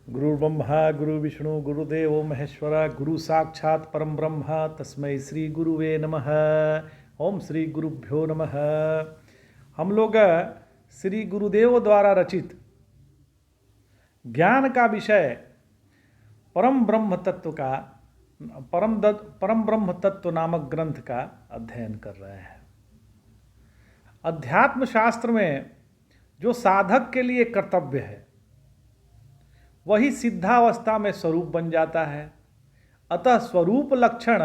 गुरुर्ब्रह्मा गुरुविष्णु गुरुदेव महेश्वर गुरु साक्षात् परम ब्रह्म तस्मै श्री गुरुवे नमः। ओम श्री गुरुभ्यो नमः। हम लोग श्री गुरुदेव द्वारा रचित ज्ञान का विषय परम ब्रह्म तत्व नामक ग्रंथ का अध्ययन कर रहे हैं। अध्यात्म शास्त्र में जो साधक के लिए कर्तव्य है वही सिद्धावस्था में स्वरूप बन जाता है। अतः स्वरूप लक्षण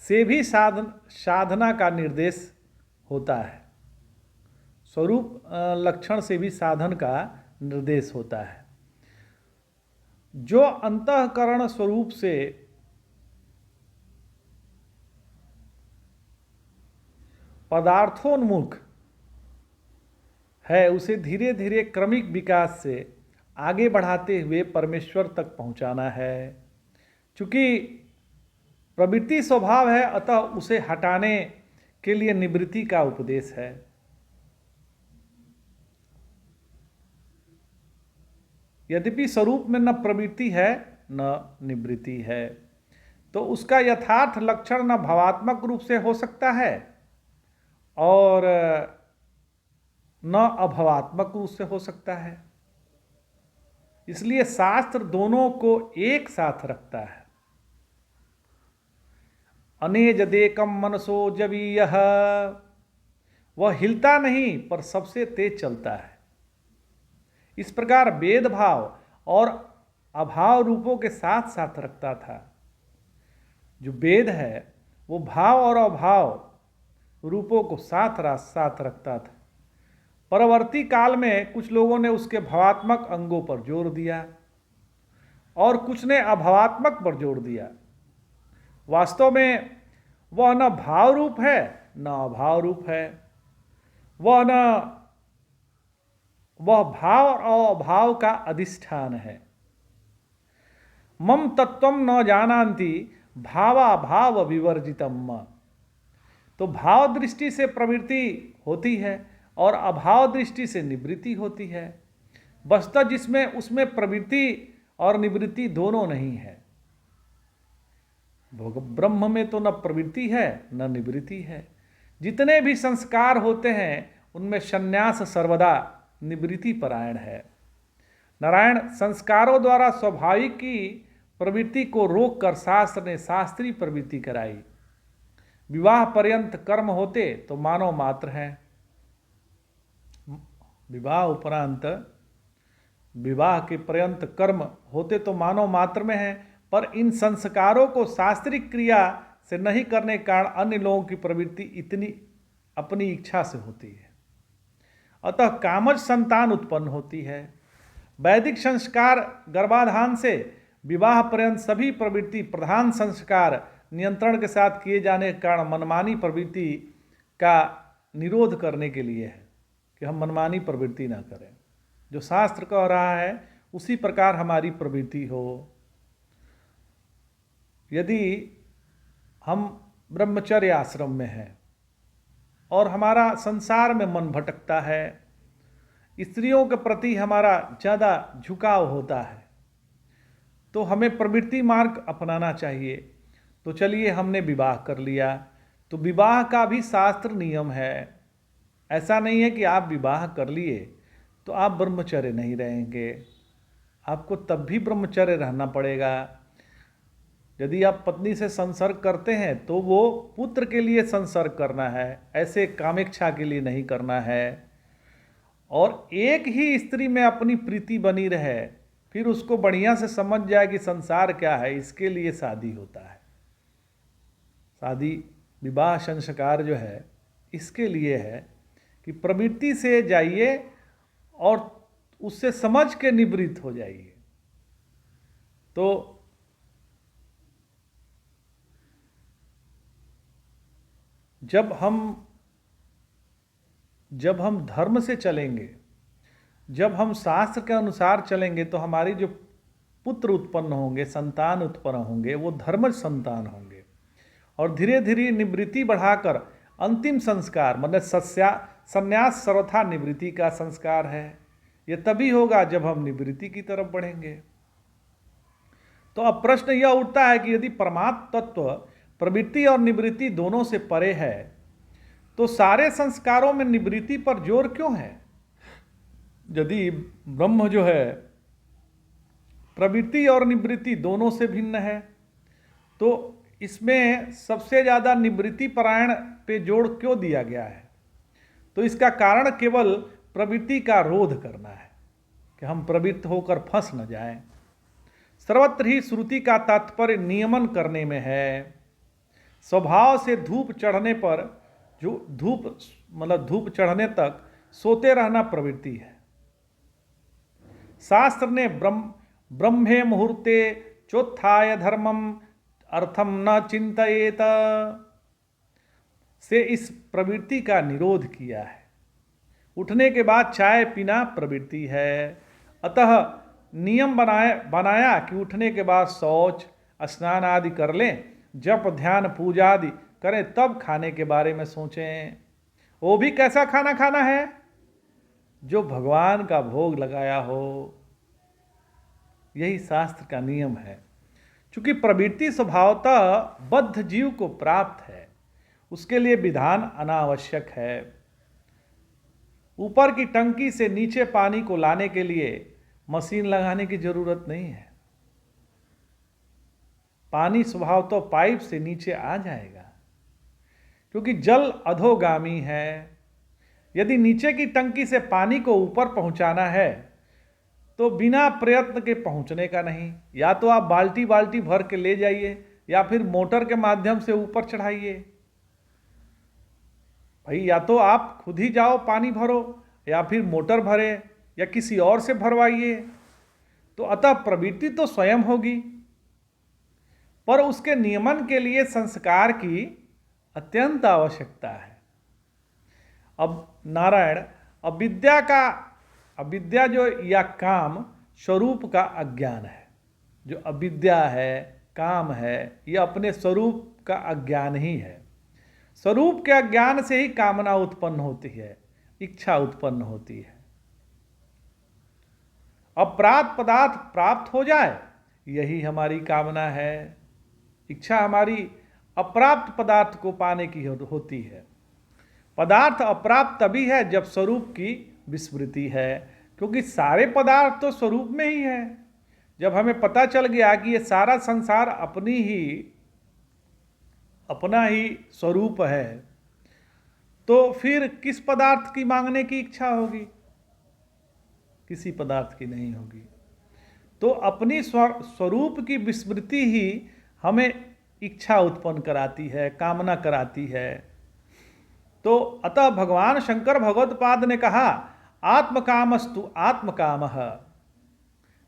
से भी साधना का निर्देश होता है। स्वरूप लक्षण से भी साधन का निर्देश होता है। जो अंतःकरण स्वरूप से पदार्थोन्मुख है उसे धीरे धीरे क्रमिक विकास से आगे बढ़ाते हुए परमेश्वर तक पहुंचाना है। चूँकि प्रवृत्ति स्वभाव है अतः उसे हटाने के लिए निवृत्ति का उपदेश है। यद्यपि स्वरूप में न प्रवृत्ति है न निवृत्ति है, तो उसका यथार्थ लक्षण न भावात्मक रूप से हो सकता है और न अभावात्मक रूप से हो सकता है। इसलिए शास्त्र दोनों को एक साथ रखता है। अनेजदेकम मनसो जवीयः, वह हिलता नहीं पर सबसे तेज चलता है। इस प्रकार भेदभाव और अभाव रूपों के साथ साथ रखता था। जो वेद है वो भाव और अभाव रूपों को साथ रखता था। परवर्ती काल में कुछ लोगों ने उसके भावात्मक अंगों पर जोर दिया और कुछ ने अभावात्मक पर जोर दिया। वास्तव में वह न भाव रूप है न अभाव रूप है। वह भाव और अभाव का अधिष्ठान है। मम तत्वम न जानान्ति भावाभाव विवर्जितम। तो भाव दृष्टि से प्रवृत्ति होती है और अभाव दृष्टि से निवृत्ति होती है। वस्तुतः जिसमें उसमें प्रवृत्ति और निवृत्ति दोनों नहीं है। ब्रह्म में तो न प्रवृत्ति है न निवृत्ति है। जितने भी संस्कार होते हैं उनमें संन्यास सर्वदा निवृत्ति परायण है। नारायण संस्कारों द्वारा स्वाभाविक की प्रवृत्ति को रोककर शास्त्र ने शास्त्रीय प्रवृत्ति कराई। विवाह पर्यंत कर्म होते तो मानव मात्र हैं। विवाह उपरांत विवाह के पर्यंत कर्म होते तो मानव मात्र में हैं, पर इन संस्कारों को शास्त्रीय क्रिया से नहीं करने के कारण अन्य लोगों की प्रवृत्ति इतनी अपनी इच्छा से होती है। अतः कामज संतान उत्पन्न होती है। वैदिक संस्कार गर्भाधान से विवाह पर्यंत सभी प्रवृत्ति प्रधान संस्कार नियंत्रण के साथ किए जाने के कारण मनमानी प्रवृत्ति का निरोध करने के लिए है कि हम मनमानी प्रवृत्ति ना करें। जो शास्त्र कह रहा है उसी प्रकार हमारी प्रवृत्ति हो। यदि हम ब्रह्मचर्य आश्रम में हैं और हमारा संसार में मन भटकता है, स्त्रियों के प्रति हमारा ज़्यादा झुकाव होता है, तो हमें प्रवृत्ति मार्ग अपनाना चाहिए। तो चलिए हमने विवाह कर लिया, तो विवाह का भी शास्त्र नियम है। ऐसा नहीं है कि आप विवाह कर लिए तो आप ब्रह्मचर्य नहीं रहेंगे। आपको तब भी ब्रह्मचर्य रहना पड़ेगा। यदि आप पत्नी से संसर्ग करते हैं तो वो पुत्र के लिए संसर्ग करना है, ऐसे कामेच्छा के लिए नहीं करना है। और एक ही स्त्री में अपनी प्रीति बनी रहे, फिर उसको बढ़िया से समझ जाए कि संसार क्या है, इसके लिए शादी होता है। शादी विवाह संस्कार जो है इसके लिए है कि प्रवृत्ति से जाइए और उससे समझ के निवृत्त हो जाइए। तो जब हम धर्म से चलेंगे, जब हम शास्त्र के अनुसार चलेंगे तो हमारी जो पुत्र उत्पन्न होंगे, संतान उत्पन्न होंगे, वो धर्म संतान होंगे। और धीरे धीरे निवृत्ति बढ़ाकर अंतिम संस्कार मतलब संन्यास सर्वथा निवृत्ति का संस्कार है। ये तभी होगा जब हम निवृत्ति की तरफ बढ़ेंगे। तो अब प्रश्न यह उठता है कि यदि परमात्म तत्व प्रवृत्ति और निवृत्ति दोनों से परे है तो सारे संस्कारों में निवृत्ति पर जोर क्यों है? यदि ब्रह्म जो है प्रवृत्ति और निवृत्ति दोनों से भिन्न है तो इसमें सबसे ज़्यादा निवृत्ति परायण पे जोर क्यों दिया गया है? तो इसका कारण केवल प्रवृत्ति का रोध करना है कि हम प्रवृत्त होकर फंस न जाएं। सर्वत्र ही श्रुति का तात्पर्य नियमन करने में है। स्वभाव से धूप चढ़ने पर जो धूप चढ़ने तक सोते रहना प्रवृत्ति है। शास्त्र ने ब्रह्मे मुहूर्ते चोत्थाय धर्मम अर्थम न चिंतयेत से इस प्रवृत्ति का निरोध किया है। उठने के बाद चाय पीना प्रवृत्ति है, अतः नियम बनाया कि उठने के बाद शौच स्नान आदि कर लें, जप ध्यान पूजा आदि करें, तब खाने के बारे में सोचें। वो भी कैसा खाना खाना है? जो भगवान का भोग लगाया हो। यही शास्त्र का नियम है। चूंकि प्रवृत्ति स्वभावतः बद्ध जीव को प्राप्त है, उसके लिए विधान अनावश्यक है। ऊपर की टंकी से नीचे पानी को लाने के लिए मशीन लगाने की जरूरत नहीं है। पानी स्वभावतः पाइप से नीचे आ जाएगा, क्योंकि जल अधोगामी है। यदि नीचे की टंकी से पानी को ऊपर पहुंचाना है तो बिना प्रयत्न के पहुंचने का नहीं। या तो आप बाल्टी बाल्टी भर के ले जाइए या फिर मोटर के माध्यम से ऊपर चढ़ाइए। भाई या तो आप खुद ही जाओ पानी भरो या फिर मोटर भरे या किसी और से भरवाइए। तो अतः प्रवृत्ति तो स्वयं होगी, पर उसके नियमन के लिए संस्कार की अत्यंत आवश्यकता है। अब नारायण, अविद्या जो या काम स्वरूप का अज्ञान है। जो अविद्या है, काम है, यह अपने स्वरूप का अज्ञान ही है। स्वरूप के अज्ञान से ही कामना उत्पन्न होती है, इच्छा उत्पन्न होती है। अप्राप्त पदार्थ प्राप्त हो जाए, यही हमारी कामना है। इच्छा हमारी अप्राप्त पदार्थ को पाने की होती है। पदार्थ अप्राप्त तभी है जब स्वरूप की विस्मृति है, क्योंकि सारे पदार्थ तो स्वरूप में ही है। जब हमें पता चल गया कि ये सारा संसार अपना ही स्वरूप है, तो फिर किस पदार्थ की मांगने की इच्छा होगी? किसी पदार्थ की नहीं होगी। तो अपनी स्वरूप की विस्मृति ही हमें इच्छा उत्पन्न कराती है, कामना कराती है। तो अतः भगवान शंकर भगवत्पाद ने कहा, आत्मकामस्तु आत्मकामः।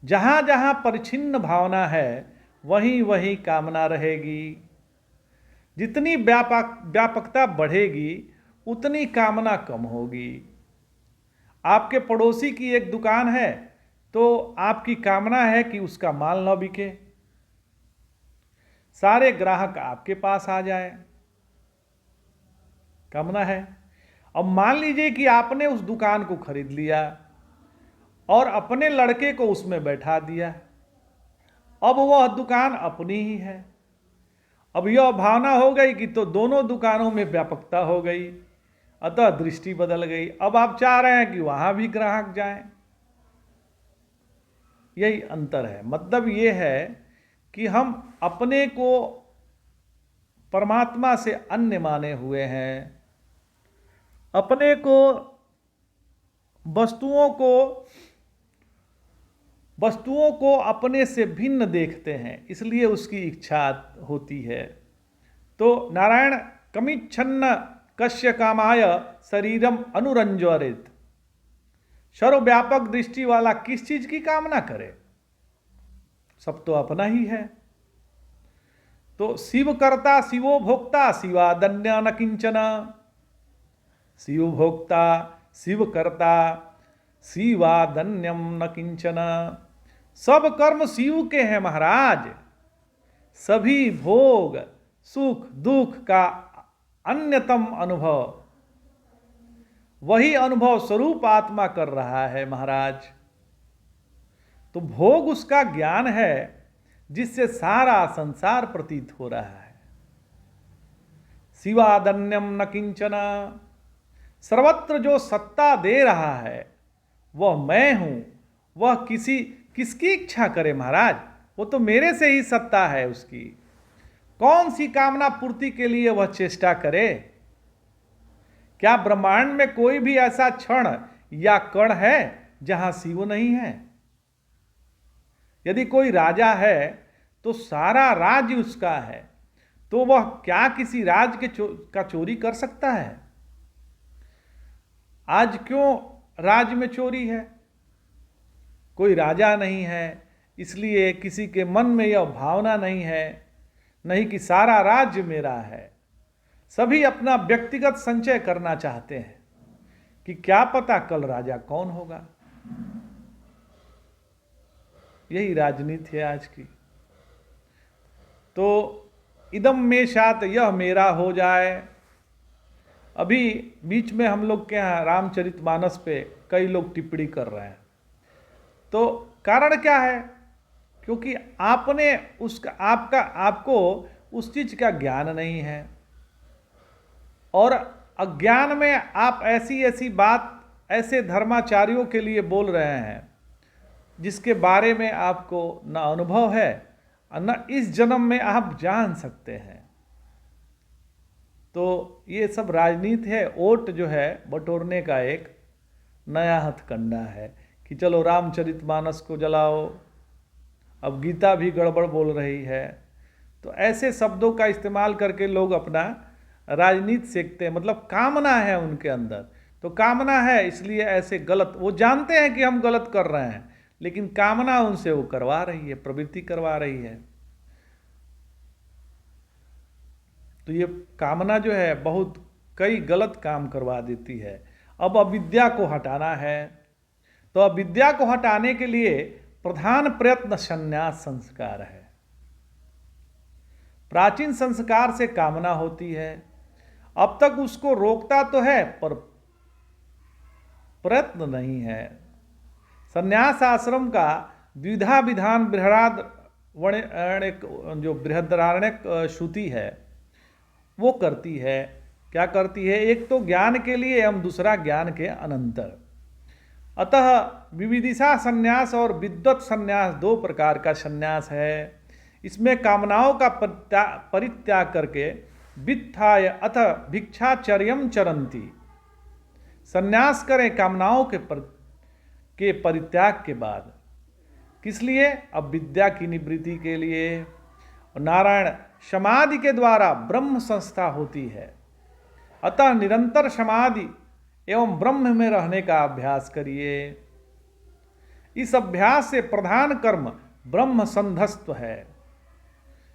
जहां जहां परिच्छिन्न भावना है वहीं वहीं कामना रहेगी। जितनी व्यापकता बढ़ेगी उतनी कामना कम होगी। आपके पड़ोसी की एक दुकान है तो आपकी कामना है कि उसका माल न बिके, सारे ग्राहक आपके पास आ जाए, कामना है। अब मान लीजिए कि आपने उस दुकान को खरीद लिया और अपने लड़के को उसमें बैठा दिया, अब वह दुकान अपनी ही है। अब यह भावना हो गई कि तो दोनों दुकानों में व्यापकता हो गई, अतः दृष्टि बदल गई। अब आप चाह रहे हैं कि वहां भी ग्राहक जाएं। यही अंतर है। मतलब ये है कि हम अपने को परमात्मा से अन्य माने हुए हैं, अपने को वस्तुओं को अपने से भिन्न देखते हैं, इसलिए उसकी इच्छा होती है। तो नारायण, कमिच्छन्न कस्य कामाय शरीरम अनुरंजरित। सर्वव्यापक दृष्टि वाला किस चीज की कामना करे? सब तो अपना ही है। तो शिव कर्ता शिवो भोक्ता शिवादन्य न किंचन। शिव भोक्ता शिव कर्ता शिवादन्यम न किंचन। सब कर्म शिव के हैं महाराज। सभी भोग सुख दुख का अन्यतम अनुभव वही अनुभव स्वरूप आत्मा कर रहा है महाराज। तो भोग उसका ज्ञान है जिससे सारा संसार प्रतीत हो रहा है। शिवादन्यम न किंचन, सर्वत्र जो सत्ता दे रहा है वह मैं हूं। वह किसकी इच्छा करे महाराज, वो तो मेरे से ही सत्ता है उसकी। कौन सी कामना पूर्ति के लिए वह चेष्टा करे? क्या ब्रह्मांड में कोई भी ऐसा क्षण या कण है जहां शिव नहीं है? यदि कोई राजा है तो सारा राज्य उसका है, तो वह क्या किसी राज्य का चोरी कर सकता है? आज क्यों राज्य में चोरी है? कोई राजा नहीं है, इसलिए किसी के मन में यह भावना नहीं है, नहीं कि सारा राज्य मेरा है। सभी अपना व्यक्तिगत संचय करना चाहते हैं कि क्या पता कल राजा कौन होगा। यही राजनीति है आज की। तो इदम में शात, यह मेरा हो जाए। अभी बीच में हम लोग के यहाँ रामचरितमानस पे कई लोग टिप्पणी कर रहे हैं। तो कारण क्या है? क्योंकि आपको उस चीज का ज्ञान नहीं है, और अज्ञान में आप ऐसी बात ऐसे धर्माचार्यों के लिए बोल रहे हैं जिसके बारे में आपको न अनुभव है न इस जन्म में आप जान सकते हैं। तो ये सब राजनीति है। वोट जो है बटोरने का एक नया हथकंडा है कि चलो रामचरितमानस को जलाओ, अब गीता भी गड़बड़ बोल रही है। तो ऐसे शब्दों का इस्तेमाल करके लोग अपना राजनीति सीखते हैं। मतलब कामना है उनके अंदर, तो कामना है इसलिए ऐसे गलत, वो जानते हैं कि हम गलत कर रहे हैं, लेकिन कामना उनसे वो करवा रही है, प्रवृत्ति करवा रही है। तो ये कामना जो है बहुत कई गलत काम करवा देती है। अब अविद्या को हटाना है, तो अविद्या को हटाने के लिए प्रधान प्रयत्न संन्यास संस्कार है। प्राचीन संस्कार से कामना होती है, अब तक उसको रोकता तो है पर प्रयत्न नहीं है। संन्यास आश्रम का द्विधा विधान जो बृहदारण्यक श्रुति है वो करती है। क्या करती है? एक तो ज्ञान के लिए एवं दूसरा ज्ञान के अनंतर। अतः विविदिशा संन्यास और विद्वत संन्यास दो प्रकार का संन्यास है। इसमें कामनाओं का परित्याग करके वित्थाय अथ भिक्षाचर्यम चरंती, संन्यास करें कामनाओं के परित्याग के बाद। किस लिए? अब विद्या की निवृत्ति के लिए। और नारायण समाधि के द्वारा ब्रह्म संस्था होती है। अतः निरंतर समाधि एवं ब्रह्म में रहने का अभ्यास करिए। इस अभ्यास से प्रधान कर्म ब्रह्म संधस्त्व है।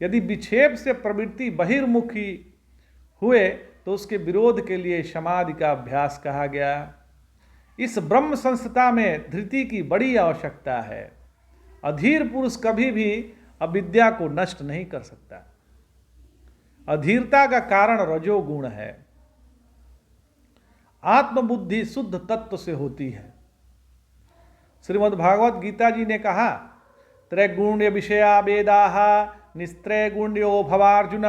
यदि विक्षेप से प्रवृत्ति बहिर्मुखी हुए तो उसके विरोध के लिए समाधि का अभ्यास कहा गया। इस ब्रह्म संस्था में धृति की बड़ी आवश्यकता है। अधीर पुरुष कभी भी अविद्या को नष्ट नहीं कर सकता। अधीरता का कारण रजोगुण है। आत्मबुद्धि शुद्ध तत्व से होती है। श्रीमद् भागवत गीता जी ने कहा, त्रैगुण्य विषया वेदाः निस्त्रैगुण्यो भवार्जुन,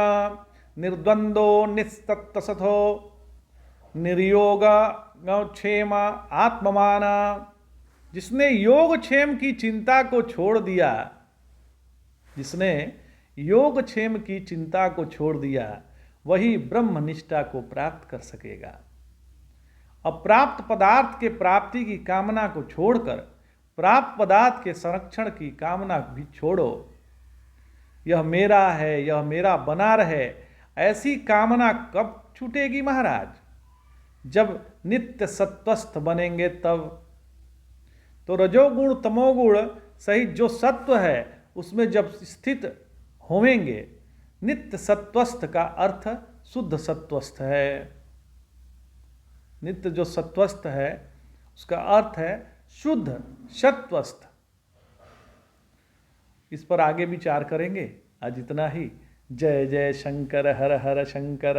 निर्द्वंदो निस्तत्तसथो निर्योग क्षेम आत्ममान। जिसने योग क्षेम की चिंता को छोड़ दिया, जिसने योग क्षेम की चिंता को छोड़ दिया, वही ब्रह्म निष्ठा को प्राप्त कर सकेगा। अप्राप्त पदार्थ के प्राप्ति की कामना को छोड़कर प्राप्त पदार्थ के संरक्षण की कामना भी छोड़ो। यह मेरा है, यह मेरा बना रहे, ऐसी कामना कब छूटेगी महाराज? जब नित्य सत्वस्थ बनेंगे तब। तो रजोगुण तमोगुण सहित जो सत्व है उसमें जब स्थित होवेंगे, नित्य सत्वस्थ का अर्थ शुद्ध सत्वस्थ है। नित्य जो सत्वस्थ है उसका अर्थ है शुद्ध सत्वस्थ। इस पर आगे विचार करेंगे। आज इतना ही। जय जय शंकर, हर हर शंकर।